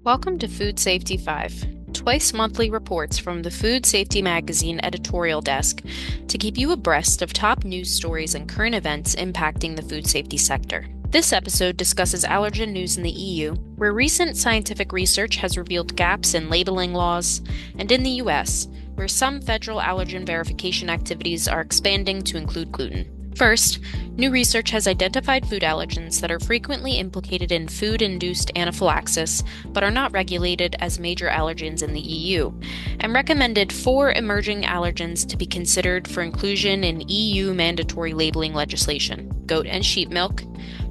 Welcome to Food Safety 5, twice monthly reports from the Food Safety Magazine editorial desk to keep you abreast of top news stories and current events impacting the food safety sector. This episode discusses allergen news in the EU, where recent scientific research has revealed gaps in labeling laws, and in the US, where some federal allergen verification activities are expanding to include gluten. First, new research has identified food allergens that are frequently implicated in food-induced anaphylaxis but are not regulated as major allergens in the EU, and recommended 4 emerging allergens to be considered for inclusion in EU mandatory labeling legislation: goat and sheep milk,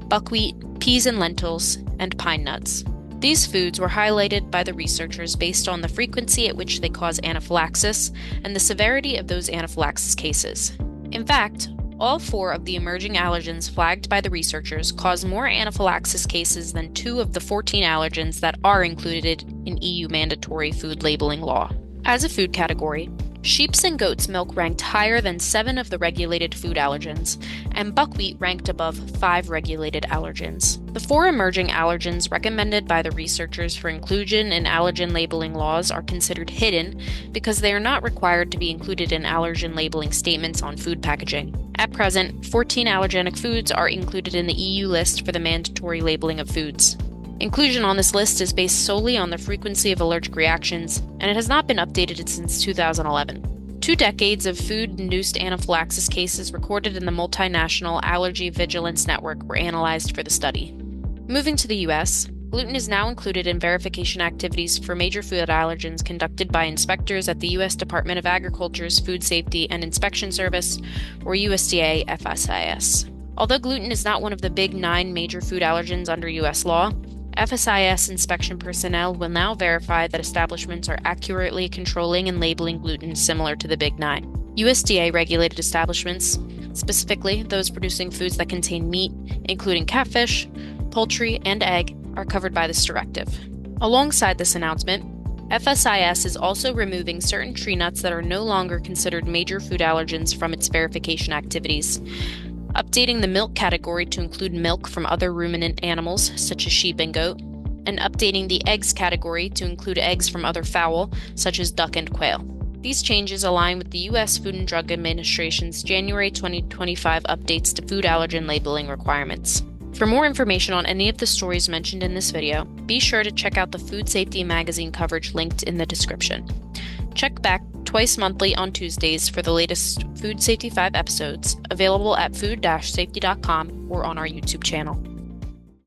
buckwheat, peas and lentils, and pine nuts. These foods were highlighted by the researchers based on the frequency at which they cause anaphylaxis and the severity of those anaphylaxis cases. In fact, all 4 of the emerging allergens flagged by the researchers cause more anaphylaxis cases than 2 of the 14 allergens that are included in EU mandatory food labeling law. As a food category, sheep's and goat's milk ranked higher than 7 of the regulated food allergens, and buckwheat ranked above 5 regulated allergens. The 4 emerging allergens recommended by the researchers for inclusion in allergen labeling laws are considered hidden because they are not required to be included in allergen labeling statements on food packaging. At present, 14 allergenic foods are included in the EU list for the mandatory labeling of foods. Inclusion on this list is based solely on the frequency of allergic reactions, and it has not been updated since 2011. 2 decades of food-induced anaphylaxis cases recorded in the multinational Allergy Vigilance Network were analyzed for the study. Moving to the US, gluten is now included in verification activities for major food allergens conducted by inspectors at the U.S. Department of Agriculture's Food Safety and Inspection Service, or USDA-FSIS. Although gluten is not one of the big 9 major food allergens under U.S. law, FSIS inspection personnel will now verify that establishments are accurately controlling and labeling gluten similar to the Big 9. USDA-regulated establishments, specifically those producing foods that contain meat, including catfish, poultry, and egg, are covered by this directive. Alongside this announcement, FSIS is also removing certain tree nuts that are no longer considered major food allergens from its verification activities, updating the milk category to include milk from other ruminant animals, such as sheep and goat, and updating the eggs category to include eggs from other fowl, such as duck and quail. These changes align with the U.S. Food and Drug Administration's January 2025 updates to food allergen labeling requirements. For more information on any of the stories mentioned in this video, be sure to check out the Food Safety Magazine coverage linked in the description. Check back twice monthly on Tuesdays for the latest Food Safety 5 episodes, available at food-safety.com or on our YouTube channel.